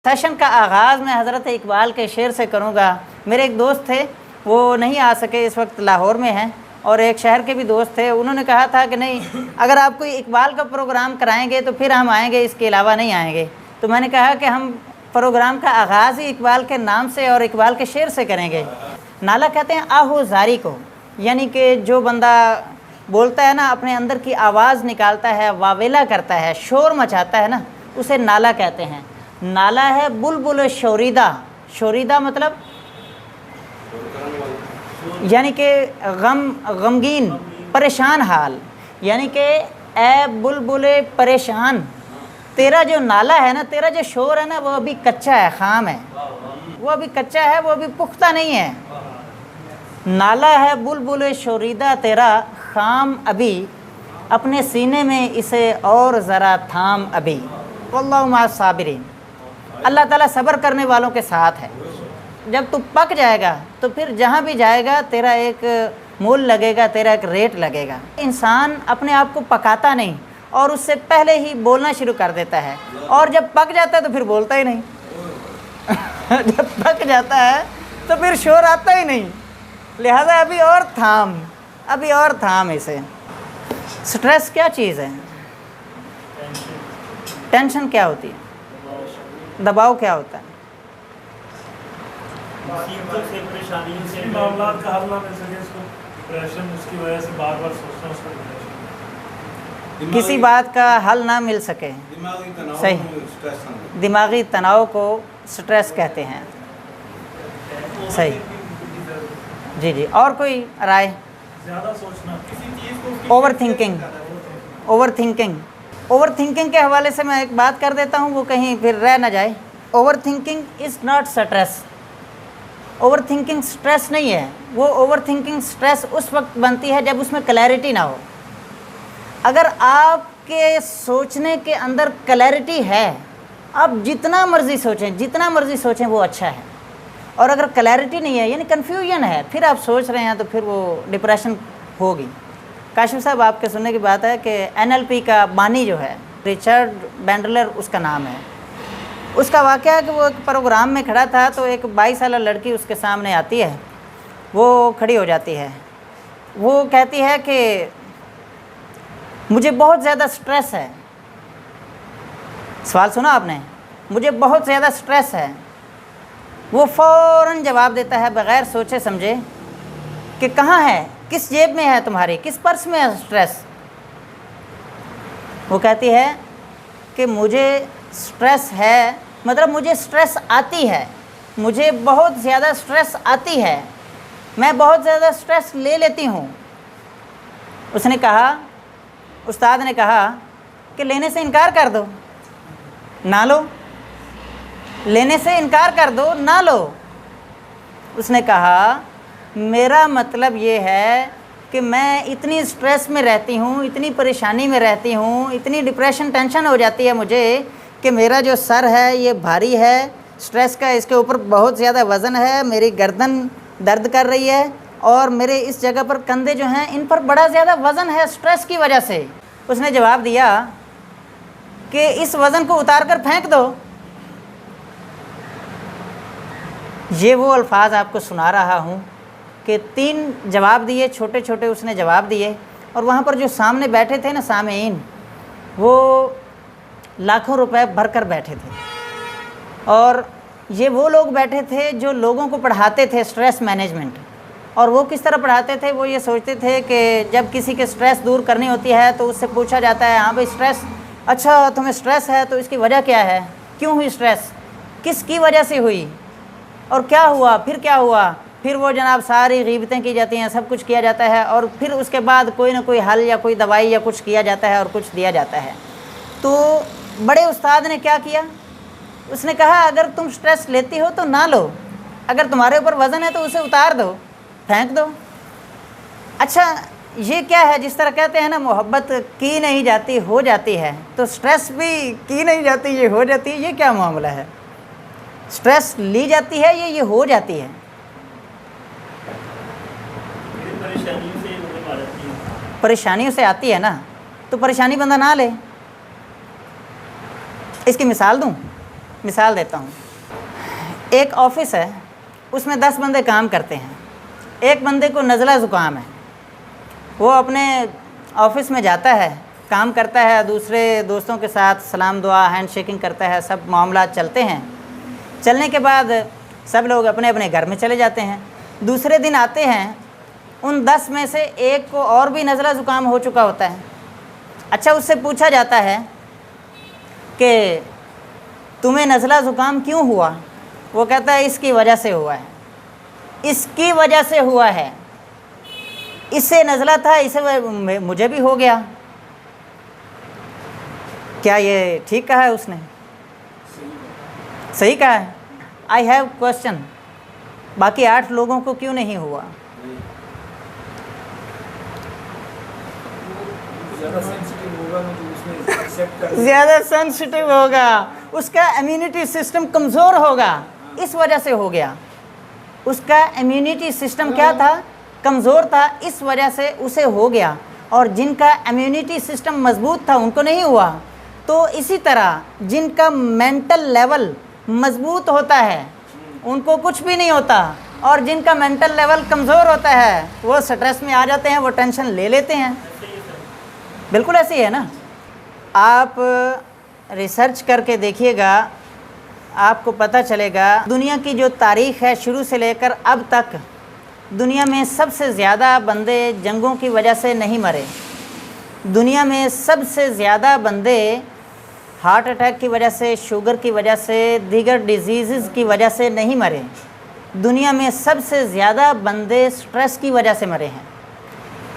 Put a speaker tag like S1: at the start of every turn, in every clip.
S1: Session کا آغاز میں حضرت اقبال کے شعر سے کروں گا۔ میرے ایک دوست تھے، وہ نہیں آ سکے، اس وقت لاہور میں ہیں، اور ایک شہر کے بھی دوست تھے، انہوں نے کہا تھا کہ نہیں، اگر آپ کوئی اقبال کا پروگرام کرائیں گے تو پھر ہم آئیں گے، اس کے علاوہ نہیں آئیں گے۔ تو میں نے کہا کہ ہم پروگرام کا آغاز ہی اقبال کے نام سے اور اقبال کے شعر سے کریں گے۔ نالہ کہتے ہیں آہو زاری کو، یعنی کہ جو بندہ بولتا ہے نا، اپنے اندر کی آواز نکالتا ہے، واویلا کرتا ہے، شور مچاتا ہے نا، اسے نالہ کہتے ہیں۔ نالہ ہے بلبل شوریدہ، شوریدہ مطلب یعنی کہ غمگین، پریشان حال، یعنی کہ اے بلبل پریشان، تیرا جو نالہ ہے نا، تیرا جو شور ہے نا، وہ ابھی کچا ہے، خام ہے، وہ ابھی کچا ہے، وہ ابھی پختہ نہیں ہے۔ نالہ ہے بلبل شوریدہ تیرا، خام ابھی، اپنے سینے میں اسے اور ذرا تھام ابھی۔ واللہ مع الصابرین، اللہ تعالیٰ صبر کرنے والوں کے ساتھ ہے۔ جب تو پک جائے گا تو پھر جہاں بھی جائے گا تیرا ایک مول لگے گا، تیرا ایک ریٹ لگے گا۔ انسان اپنے آپ کو پکاتا نہیں اور اس سے پہلے ہی بولنا شروع کر دیتا ہے، اور جب پک جاتا ہے تو پھر بولتا ہی نہیں۔ جب پک جاتا ہے تو پھر شور آتا ہی نہیں، لہذا ابھی اور تھام اسے۔ سٹریس کیا چیز ہے؟ ٹینشن کیا ہوتی ہے؟ دباؤ کیا ہوتا ہے؟
S2: معاملات کا حل نہ مل سکے، اس کو ڈپریشن، اس کی وجہ سے بار بار سوچنا، اس کا ڈپریشن،
S1: کسی بات کا حل نہ مل سکے، صحیح، دماغی تناؤ کو سٹریس کہتے ہیں، صحیح، جی۔ اور کوئی رائے؟
S2: زیادہ سوچنا، کسی چیز کو
S1: اوور تھنکنگ کے حوالے سے میں ایک بات کر دیتا ہوں، وہ کہیں پھر رہ نہ جائے۔ Over thinking is not stress, over thinking stress نہیں ہے۔ وہ اوور تھنکنگ سٹریس اس وقت بنتی ہے جب اس میں کلیئرٹی نہ ہو۔ اگر آپ کے سوچنے کے اندر کلیئرٹی ہے، آپ جتنا مرضی سوچیں وہ اچھا ہے، اور اگر کلیئرٹی نہیں ہے، یعنی کنفیوژن ہے، پھر آپ سوچ رہے ہیں تو پھر وہ ڈپریشن ہوگی۔ کاشف صاحب، آپ کے سننے کی بات ہے کہ NLP کا بانی جو ہے رچرڈ بینڈلر اس کا نام ہے، اس کا واقعہ ہے کہ وہ ایک پروگرام میں کھڑا تھا تو ایک 22 سالہ لڑکی اس کے سامنے آتی ہے، وہ کھڑی ہو جاتی ہے، وہ کہتی ہے کہ مجھے بہت زیادہ سٹریس ہے۔ سوال سنا آپ نے؟ مجھے بہت زیادہ سٹریس ہے۔ وہ فوراً جواب دیتا ہے بغیر سوچے سمجھے کہ کہاں ہے، کس جیب میں ہے تمہاری، کس پرس میں ہے سٹریس؟ وہ کہتی ہے کہ مجھے سٹریس ہے، مطلب مجھے سٹریس آتی ہے، مجھے بہت زیادہ سٹریس آتی ہے، میں بہت زیادہ سٹریس لے لیتی ہوں۔ اس نے کہا، استاد نے کہا کہ لینے سے انکار کر دو، نہ لو، لینے سے انکار کر دو، نہ لو۔ اس نے کہا میرا مطلب یہ ہے کہ میں اتنی سٹریس میں رہتی ہوں، اتنی پریشانی میں رہتی ہوں، اتنی ڈپریشن ٹینشن ہو جاتی ہے مجھے کہ میرا جو سر ہے یہ بھاری ہے سٹریس کا، اس کے اوپر بہت زیادہ وزن ہے، میری گردن درد کر رہی ہے، اور میرے اس جگہ پر کندھے جو ہیں ان پر بڑا زیادہ وزن ہے سٹریس کی وجہ سے۔ اس نے جواب دیا کہ اس وزن کو اتار کر پھینک دو۔ یہ وہ الفاظ آپ کو سنا رہا ہوں کہ 3 جواب دیے، چھوٹے چھوٹے اس نے جواب دیے، اور وہاں پر جو سامنے بیٹھے تھے نا سامعین، وہ لاکھوں روپے بھر کر بیٹھے تھے، اور یہ وہ لوگ بیٹھے تھے جو لوگوں کو پڑھاتے تھے سٹریس مینجمنٹ۔ اور وہ کس طرح پڑھاتے تھے؟ وہ یہ سوچتے تھے کہ جب کسی کے سٹریس دور کرنی ہوتی ہے تو اس سے پوچھا جاتا ہے، ہاں بھائی سٹریس، اچھا تمہیں سٹریس ہے تو اس کی وجہ کیا ہے، کیوں ہوئی سٹریس، کس کی وجہ سے ہوئی، اور کیا ہوا، پھر کیا ہوا؟ پھر وہ جناب ساری غیبتیں کی جاتی ہیں، سب کچھ کیا جاتا ہے، اور پھر اس کے بعد کوئی نہ کوئی حل یا کوئی دوائی یا کچھ کیا جاتا ہے اور کچھ دیا جاتا ہے۔ تو بڑے استاد نے کیا کیا؟ اس نے کہا اگر تم سٹریس لیتی ہو تو نہ لو، اگر تمہارے اوپر وزن ہے تو اسے اتار دو، پھینک دو۔ اچھا یہ کیا ہے؟ جس طرح کہتے ہیں نا محبت کی نہیں جاتی ہو جاتی ہے، تو سٹریس بھی کی نہیں جاتی یہ ہو جاتی ہے، یہ کیا معاملہ ہے؟ سٹریس لی جاتی ہے یہ ہو جاتی ہے؟ پریشانیوں سے آتی ہے نا، تو پریشانی بندہ نہ لے۔ اس کی مثال دوں، مثال دیتا ہوں. ایک آفس ہے, اس میں 10 بندے کام کرتے ہیں. ایک بندے کو نزلہ زکام ہے, وہ اپنے آفس میں جاتا ہے, کام کرتا ہے, دوسرے دوستوں کے ساتھ سلام دعا ہینڈ شیکنگ کرتا ہے, سب معاملات چلتے ہیں. چلنے کے بعد سب لوگ اپنے اپنے گھر میں چلے جاتے ہیں. دوسرے دن آتے ہیں, ان 10 میں سے ایک کو اور بھی نزلہ زکام ہو چکا ہوتا ہے. اچھا, اس سے پوچھا جاتا ہے کہ تمہیں نزلہ زکام کیوں ہوا؟ وہ کہتا ہے اس کی وجہ سے ہوا ہے, اس کی وجہ سے ہوا ہے, اس سے نزلہ تھا, اسے مجھے بھی ہو گیا. کیا یہ ٹھیک کہا ہے اس نے؟ صحیح کہا ہے. آئی ہیو کوشچن, باقی 8 لوگوں کو کیوں نہیں ہوا؟ زیادہ سینسٹیو ہوگا, اس کا امیونٹی سسٹم کمزور ہوگا, اس وجہ سے ہو گیا. اس کا امیونٹی سسٹم کیا تھا؟ کمزور تھا, اس وجہ سے اسے ہو گیا. اور جن کا امیونٹی سسٹم مضبوط تھا ان کو نہیں ہوا. تو اسی طرح جن کا مینٹل لیول مضبوط ہوتا ہے ان کو کچھ بھی نہیں ہوتا, اور جن کا مینٹل لیول کمزور ہوتا ہے وہ سٹریس میں آ جاتے ہیں, وہ ٹینشن لے لیتے ہیں. بالکل ایسے ہی ہے نا. آپ ریسرچ کر کے دیکھیے گا, آپ کو پتہ چلے گا دنیا کی جو تاریخ ہے شروع سے لے کر اب تک, دنیا میں سب سے زیادہ بندے جنگوں کی وجہ سے نہیں مرے. دنیا میں سب سے زیادہ بندے ہارٹ اٹیک کی وجہ سے, شوگر کی وجہ سے, دیگر ڈیزیزز کی وجہ سے نہیں مرے. دنیا میں سب سے زیادہ بندے سٹریس کی وجہ سے مرے ہیں.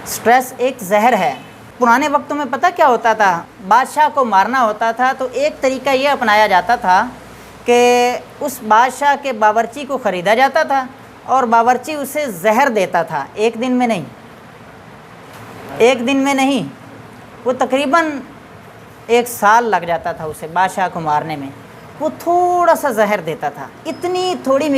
S1: سٹریس ایک زہر ہے. پرانے وقتوں میں پتہ کیا ہوتا تھا؟ بادشاہ کو مارنا ہوتا تھا تو ایک طریقہ یہ اپنایا جاتا تھا کہ اس بادشاہ کے باورچی کو خریدا جاتا تھا اور باورچی اسے زہر دیتا تھا. ایک دن میں نہیں, ایک دن میں نہیں, وہ تقریباً 1 سال لگ جاتا تھا اسے بادشاہ کو مارنے میں. وہ تھوڑا سا زہر دیتا تھا, اتنی تھوڑی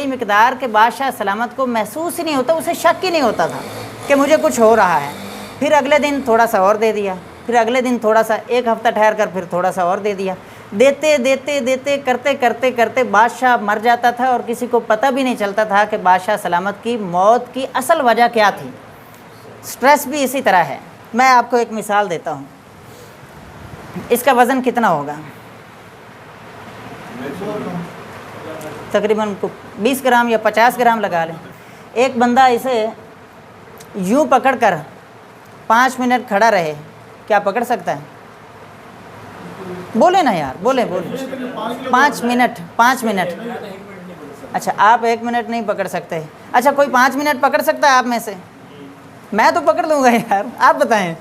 S1: مقدار کہ بادشاہ سلامت کو محسوس ہی نہیں ہوتا, اسے شک ہی نہیں ہوتا تھا کہ مجھے کچھ ہو رہا ہے. پھر اگلے دن تھوڑا سا اور دے دیا, پھر اگلے دن تھوڑا سا, 1 ہفتہ ٹھہر کر پھر تھوڑا سا اور دے دیا. دیتے کرتے بادشاہ مر جاتا تھا اور کسی کو پتہ بھی نہیں چلتا تھا کہ بادشاہ سلامت کی موت کی اصل وجہ کیا تھی. سٹریس بھی اسی طرح ہے. میں آپ کو ایک مثال دیتا ہوں. اس کا وزن کتنا ہوگا؟ تقریباً 20 گرام یا 50 گرام لگا لیں. ایک بندہ اسے یوں پکڑ کر 5 منٹ کھڑا رہے, کیا پکڑ سکتا ہے؟ بولے نا یار, بولیں 5 منٹ. اچھا, آپ 1 منٹ نہیں پکڑ سکتے. اچھا, کوئی 5 منٹ پکڑ سکتا ہے آپ میں سے؟ میں تو پکڑ لوں گا یار, آپ بتائیں.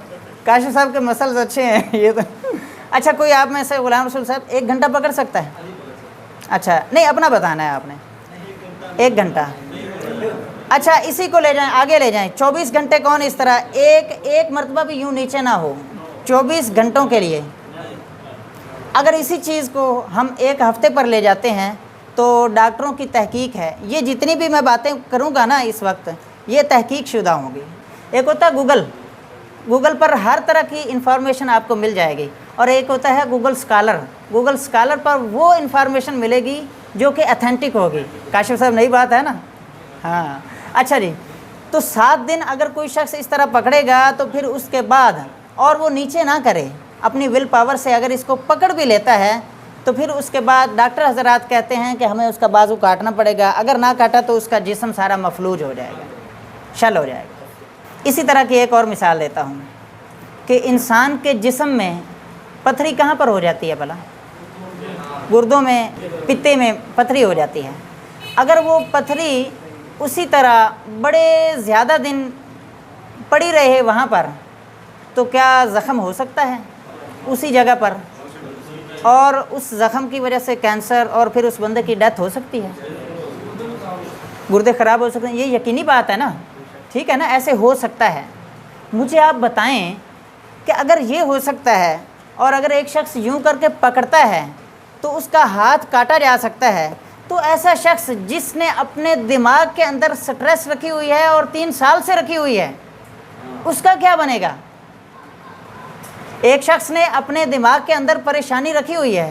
S1: کاشف صاحب کے مسلز اچھے ہیں یہ تو. اچھا, کوئی آپ میں سے غلام رسول صاحب 1 گھنٹہ پکڑ سکتا ہے؟ اچھا, نہیں اپنا بتانا ہے آپ نے. 1 گھنٹہ. اچھا, اسی کو لے جائیں, آگے لے جائیں. 24 گھنٹے کون اس طرح ایک مرتبہ بھی یوں نیچے نہ ہو 24 گھنٹوں کے لیے. اگر اسی چیز کو ہم 1 ہفتے پر لے جاتے ہیں تو ڈاکٹروں کی تحقیق ہے, یہ جتنی بھی میں باتیں کروں گا نا اس وقت یہ تحقیق شدہ ہوں گی. ایک ہوتا ہے گوگل پر ہر طرح کی انفارمیشن آپ کو مل جائے گی, اور ایک ہوتا ہے گوگل اسکالر پر وہ انفارمیشن ملے گی جو کہ اتھینٹک ہوگی. کاشف صاحب نئی بات ہے نا. ہاں, اچھا جی. تو 7 دن اگر کوئی شخص اس طرح پکڑے گا تو پھر اس کے بعد اور وہ نیچے نہ کرے, اپنی ول پاور سے اگر اس کو پکڑ بھی لیتا ہے تو پھر اس کے بعد ڈاکٹر حضرات کہتے ہیں کہ ہمیں اس کا بازو کاٹنا پڑے گا. اگر نہ کاٹا تو اس کا جسم سارا مفلوج ہو جائے گا, شل ہو جائے گا. اسی طرح کی ایک اور مثال دیتا ہوں کہ انسان کے جسم میں پتھری کہاں پر ہو جاتی ہے بھلا؟ گردوں میں, پتے میں پتھری ہو جاتی ہے. اگر وہ پتھری اسی طرح بڑے زیادہ دن پڑی رہے وہاں پر تو کیا زخم ہو سکتا ہے اسی جگہ پر؟ اور اس زخم کی وجہ سے کینسر اور پھر اس بندے کی ڈیتھ ہو سکتی ہے, گردے خراب ہو سکتے ہیں. یہ یقینی بات ہے نا, ٹھیک ہے نا, ایسے ہو سکتا ہے. مجھے آپ بتائیں کہ اگر یہ ہو سکتا ہے اور اگر ایک شخص یوں کر کے پکڑتا ہے تو اس کا ہاتھ کاٹا جا سکتا ہے, تو ایسا شخص جس نے اپنے دماغ کے اندر سٹریس رکھی ہوئی ہے اور 3 سال سے رکھی ہوئی ہے, اس کا کیا بنے گا؟ ایک شخص نے اپنے دماغ کے اندر پریشانی رکھی ہوئی ہے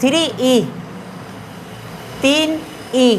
S1: 3E, 3E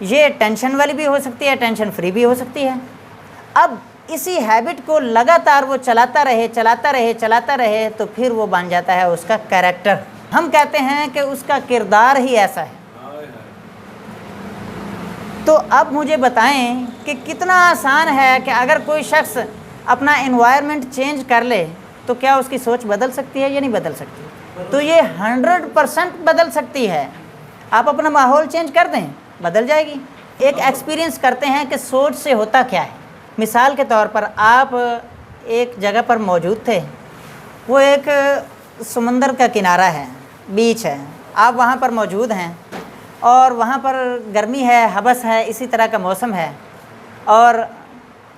S1: یہ ٹینشن والی بھی ہو سکتی ہے، ٹینشن فری بھی ہو سکتی ہے۔ اب اسی ہیبٹ کو لگاتار وہ چلاتا رہے تو پھر وہ بن جاتا ہے اس کا کیریکٹر۔ ہم کہتے ہیں کہ اس کا کردار ہی ایسا ہے۔ تو اب مجھے بتائیں کہ کتنا آسان ہے کہ اگر کوئی شخص اپنا انوائرمنٹ چینج کر لے تو کیا اس کی سوچ بدل سکتی ہے یا نہیں بدل سکتی؟ تو یہ 100% بدل سکتی ہے۔ آپ اپنا ماحول چینج کر دیں، بدل جائے گی۔ ایک ایکسپیرینس کرتے ہیں کہ سوچ سے ہوتا کیا ہے۔ مثال کے طور پر آپ ایک جگہ پر موجود تھے، وہ ایک سمندر کا کنارہ ہے، بیچ ہے، آپ وہاں پر موجود ہیں اور وہاں پر گرمی ہے، حبس ہے، اسی طرح کا موسم ہے اور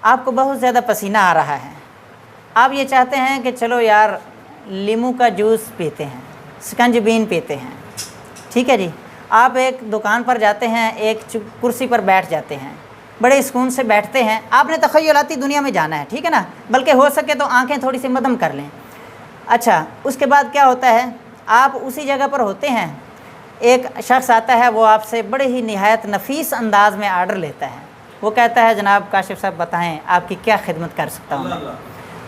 S1: آپ کو بہت زیادہ پسینہ آ رہا ہے۔ آپ یہ چاہتے ہیں کہ چلو یار لیمو کا جوس پیتے ہیں، سکنج بین پیتے ہیں، ٹھیک ہے جی۔ آپ ایک دکان پر جاتے ہیں، ایک کرسی پر بیٹھ جاتے ہیں، بڑے سکون سے بیٹھتے ہیں۔ آپ نے تخیلاتی دنیا میں جانا ہے، ٹھیک ہے نا، بلکہ ہو سکے تو آنکھیں تھوڑی سی مدھم کر لیں۔ اچھا، اس کے بعد کیا ہوتا ہے، آپ اسی جگہ پر ہوتے ہیں، ایک شخص آتا ہے، وہ آپ سے بڑے ہی نہایت نفیس انداز میں آرڈر لیتا ہے۔ وہ کہتا ہے جناب کاشف صاحب بتائیں آپ کی کیا خدمت کر سکتا ہوں میں؟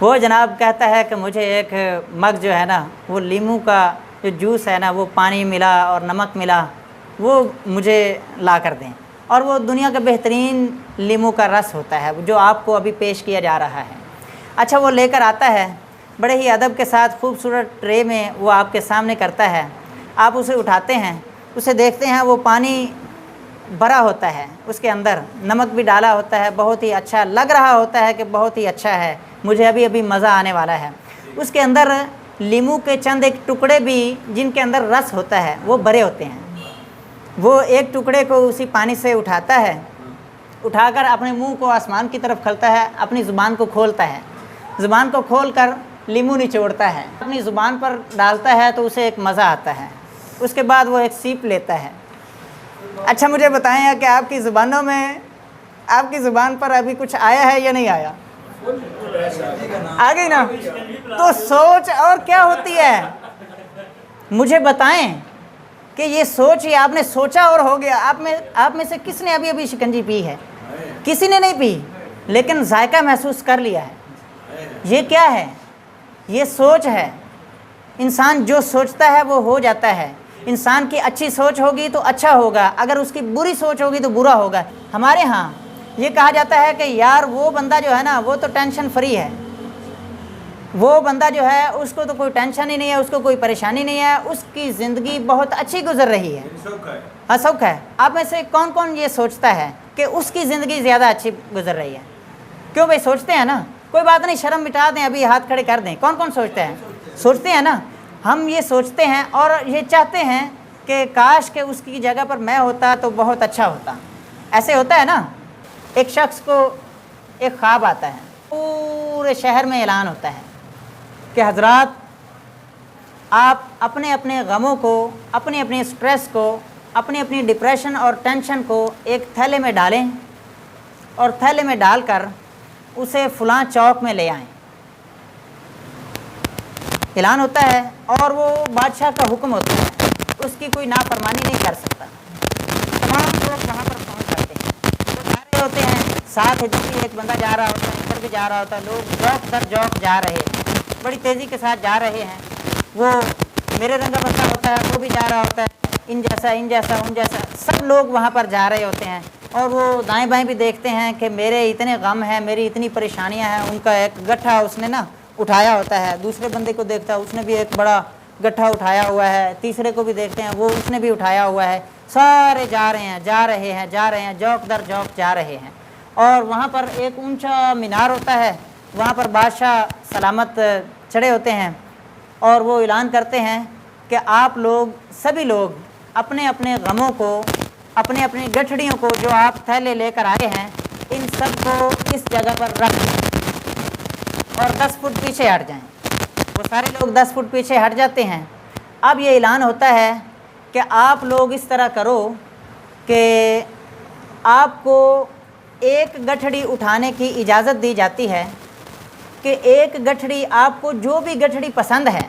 S1: وہ جناب کہتا ہے کہ مجھے ایک مگ جو ہے نا، وہ لیمو کا جو جوس ہے نا، وہ پانی ملا اور نمک ملا، وہ مجھے لا کر دیں، اور وہ دنیا کا بہترین لیمو کا رس ہوتا ہے جو آپ کو ابھی پیش کیا جا رہا ہے۔ اچھا، وہ لے کر آتا ہے، بڑے ہی ادب کے ساتھ خوبصورت ٹرے میں وہ آپ کے سامنے کرتا ہے۔ آپ اسے اٹھاتے ہیں، اسے دیکھتے ہیں، وہ پانی بھرا ہوتا ہے، اس کے اندر نمک بھی ڈالا ہوتا ہے، بہت ہی اچھا لگ رہا ہوتا ہے کہ بہت ہی اچھا ہے، مجھے ابھی مزہ آنے والا ہے۔ اس کے اندر لیمو کے چند ایک ٹکڑے بھی جن کے اندر رس ہوتا ہے وہ بھرے ہوتے ہیں۔ وہ ایک ٹکڑے کو اسی پانی سے اٹھاتا ہے، اٹھا کر اپنے منہ کو آسمان کی طرف کھولتا ہے، اپنی زبان کو کھولتا ہے، زبان کو کھول کر لیمو نچوڑتا ہے، اپنی زبان پر ڈالتا ہے تو اسے ایک مزہ آتا ہے۔ اس کے بعد وہ ایک سیپ لیتا ہے۔ اچھا، مجھے بتائیں کہ آپ کی زبانوں میں، آپ کی زبان پر ابھی کچھ آیا ہے یا نہیں آیا؟ آ گئی نا؟ تو سوچ اور کیا ہوتی ہے؟ مجھے بتائیں کہ یہ سوچ ہی آپ نے سوچا اور ہو گیا۔ آپ میں سے کس نے ابھی شکنجی پی ہے؟ کسی نے نہیں پی، لیکن ذائقہ محسوس کر لیا ہے۔ یہ کیا ہے؟ یہ سوچ ہے۔ انسان جو سوچتا ہے وہ ہو جاتا ہے۔ انسان کی اچھی سوچ ہوگی تو اچھا ہوگا، اگر اس کی بری سوچ ہوگی تو برا ہوگا۔ ہمارے ہاں یہ کہا جاتا ہے کہ یار وہ بندہ جو ہے نا، وہ تو ٹینشن فری ہے، وہ بندہ جو ہے اس کو تو کوئی ٹینشن ہی نہیں ہے، اس کو کوئی پریشانی نہیں ہے، اس کی زندگی بہت اچھی گزر رہی ہے، ہاں سوکھ ہے۔ آپ میں سے کون کون یہ سوچتا ہے کہ اس کی زندگی زیادہ اچھی گزر رہی ہے؟ کیوں بھائی، سوچتے ہیں نا، کوئی بات نہیں، شرم مٹا دیں، ابھی ہاتھ کھڑے کر دیں۔ کون کون سوچتے ہیں؟ سوچتے ہیں نا، ہم یہ سوچتے ہیں اور یہ چاہتے ہیں کہ کاش کہ اس کی جگہ پر میں ہوتا تو بہت اچھا ہوتا۔ ایسے ہوتا ہے نا، ایک شخص کو ایک خواب آتا ہے، پورے شہر میں اعلان ہوتا ہے کہ حضرات آپ اپنے اپنے غموں کو، اپنے اپنے سٹریس کو، اپنی اپنی ڈپریشن اور ٹینشن کو ایک تھیلے میں ڈالیں اور تھیلے میں ڈال کر اسے فلاں چوک میں لے آئیں۔ اعلان ہوتا ہے اور وہ بادشاہ کا حکم ہوتا ہے، اس کی کوئی نافرمانی نہیں کر سکتا۔ تمام لوگ وہاں پر پہنچ جاتے ہیں، وہ جا رہے ہوتے ہیں، ساتھ ادھر بھی ایک بندہ جا رہا ہوتا ہے، ادھر بھی جا رہا ہوتا ہے، لوگ جوک در جوک جا رہے ہیں، بڑی تیزی کے ساتھ جا رہے ہیں۔ وہ میرے رنگ کا بندہ ہوتا ہے، وہ بھی جا رہا ہوتا ہے، ان جیسا ان جیسا ان جیسا، سب لوگ وہاں پر جا رہے ہوتے ہیں اور وہ دائیں بائیں بھی دیکھتے ہیں کہ میرے اتنے غم ہیں، میری اتنی پریشانیاں ہیں۔ ان کا ایک گٹھا اس نے نا اٹھایا ہوتا ہے، دوسرے بندے کو دیکھتا ہے، اس نے بھی ایک بڑا گٹھا اٹھایا ہوا ہے، تیسرے کو بھی دیکھتے ہیں، وہ اس نے بھی اٹھایا ہوا ہے، سارے جا رہے ہیں، جا رہے ہیں، جا رہے ہیں، جوک در جوک جا رہے ہیں۔ اور وہاں پر ایک اونچا مینار ہوتا ہے، وہاں پر بادشاہ سلامت چڑھے ہوتے ہیں اور وہ اعلان کرتے ہیں کہ آپ لوگ، سبھی لوگ اپنے اپنے غموں کو، اپنے اپنی گٹھڑیوں کو جو آپ تھیلے لے کر آئے ہیں، ان سب کو اس جگہ پر رکھ دیں اور 10 فٹ پیچھے ہٹ جائیں۔ وہ سارے لوگ 10 فٹ پیچھے ہٹ جاتے ہیں۔ اب یہ اعلان ہوتا ہے کہ آپ لوگ اس طرح کرو کہ آپ کو ایک گٹھڑی اٹھانے کی اجازت دی جاتی ہے، کہ ایک گٹھڑی، آپ کو جو بھی گٹھڑی پسند ہے،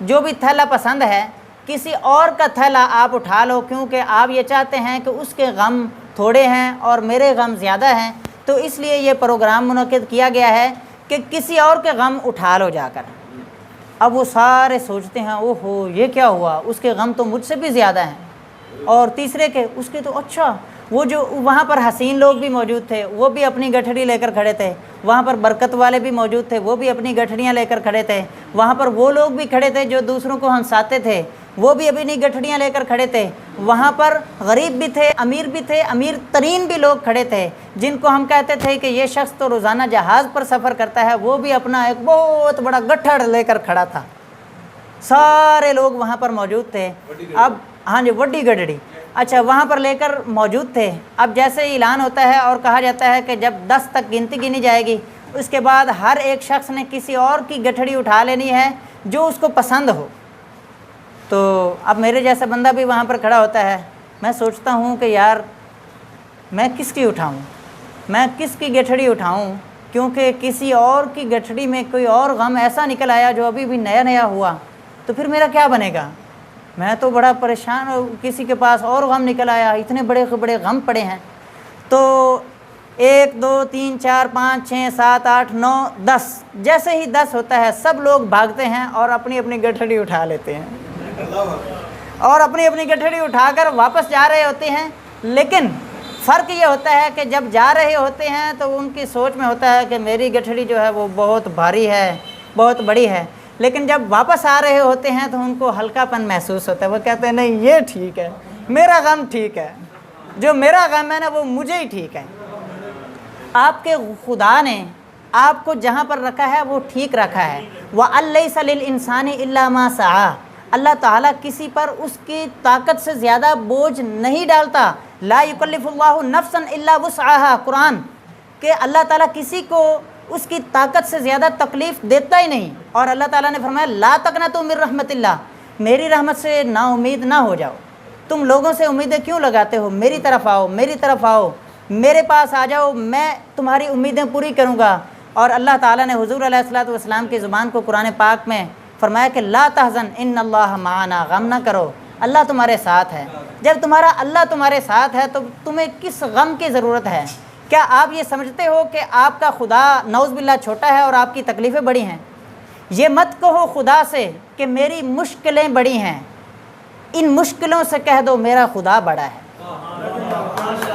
S1: جو بھی تھیلا پسند ہے، کسی اور کا تھیلا آپ اٹھا لو، کیونکہ آپ یہ چاہتے ہیں کہ اس کے غم تھوڑے ہیں اور میرے غم زیادہ ہیں، تو اس لیے یہ پروگرام منعقد کیا گیا ہے کہ کسی اور کے غم اٹھا لو جا کر۔ اب وہ سارے سوچتے ہیں اوہ ہو یہ کیا ہوا، اس کے غم تو مجھ سے بھی زیادہ ہیں، اور تیسرے کے اس کے تو اچھا، وہ جو وہاں پر حسین لوگ بھی موجود تھے وہ بھی اپنی گٹھڑی لے کر کھڑے تھے، وہاں پر برکت والے بھی موجود تھے وہ بھی اپنی گٹھڑیاں لے کر کھڑے تھے، وہاں پر وہ لوگ بھی کھڑے تھے جو دوسروں کو ہنساتے تھے وہ بھی اپنی گٹھڑیاں لے کر کھڑے تھے، وہاں پر غریب بھی تھے، امیر ترین بھی لوگ کھڑے تھے، جن کو ہم کہتے تھے کہ یہ شخص تو روزانہ جہاز پر سفر کرتا ہے، وہ بھی اپنا ایک بہت بڑا گٹھڑ لے کر کھڑا تھا۔ سارے لوگ وہاں پر موجود تھے۔ اب ہاں جی، وڈی گڈڑی، اچھا وہاں پر لے کر موجود تھے۔ اب جیسے ہی اعلان ہوتا ہے اور کہا جاتا ہے کہ جب 10 تک گنتی گنی جائے گی، اس کے بعد ہر ایک شخص نے کسی اور کی گٹھڑی اٹھا لینی ہے جو اس کو پسند ہو۔ تو اب میرے جیسا بندہ بھی وہاں پر کھڑا ہوتا ہے، میں سوچتا ہوں کہ یار میں کس کی اٹھاؤں، میں کس کی گٹھڑی اٹھاؤں، کیونکہ کسی اور کی گٹھڑی میں کوئی اور غم ایسا نکل آیا جو ابھی بھی نیا ہوا، تو پھر میرا کیا بنے گا؟ میں تو بڑا پریشان ہوں، کسی کے پاس اور غم نکل آیا، اتنے بڑے بڑے غم پڑے ہیں۔ تو 1 2 3 4 5 6 7 8 9 10، جیسے ہی 10 ہوتا ہے سب لوگ بھاگتے ہیں اور اپنی اپنی گٹھڑی اٹھا لیتے ہیں اور اپنی گٹھڑی اٹھا کر واپس جا رہے ہوتے ہیں۔ لیکن فرق یہ ہوتا ہے کہ جب جا رہے ہوتے ہیں تو ان کی سوچ میں ہوتا ہے کہ میری گٹھڑی جو ہے وہ بہت بھاری ہے، بہت بڑی ہے، لیکن جب واپس آ رہے ہوتے ہیں تو ان کو ہلکا پن محسوس ہوتا ہے، وہ کہتے ہیں نہیں یہ ٹھیک ہے، میرا غم ٹھیک ہے، جو میرا غم ہے نا وہ مجھے ہی ٹھیک ہے۔ آپ کے خدا نے آپ کو جہاں پر رکھا ہے وہ ٹھیک رکھا ہے۔ وَأَلَّيْسَ لِلْإِنسَانِ إِلَّا مَا سَعَىٰ، اللہ تعالیٰ کسی پر اس کی طاقت سے زیادہ بوجھ نہیں ڈالتا۔ لا يكلف اللہ نفسا الا وسعها، قرآن کہ اللہ تعالیٰ کسی کو اس کی طاقت سے زیادہ تکلیف دیتا ہی نہیں، اور اللہ تعالیٰ نے فرمایا لا تقنطوا من رحمت اللہ، میری رحمت سے نا امید نہ ہو جاؤ۔ تم لوگوں سے امیدیں کیوں لگاتے ہو؟ میری طرف آؤ، میری طرف آؤ، میرے پاس آ جاؤ، میں تمہاری امیدیں پوری کروں گا۔ اور اللہ تعالیٰ نے حضور علیہ الصلوۃ والسلام کی زبان کو قرآن پاک میں فرمایا کہ لا تحزن ان اللہ معنا، غم نہ کرو، اللہ تمہارے ساتھ ہے۔ جب اللہ تمہارے ساتھ ہے تو تمہیں کس غم کی ضرورت ہے؟ کیا آپ یہ سمجھتے ہو کہ آپ کا خدا نعوذ باللہ چھوٹا ہے اور آپ کی تکلیفیں بڑی ہیں؟ یہ مت کہو خدا سے کہ میری مشکلیں بڑی ہیں، ان مشکلوں سے کہہ دو میرا خدا بڑا ہے۔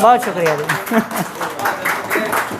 S1: بہت شکریہ جی۔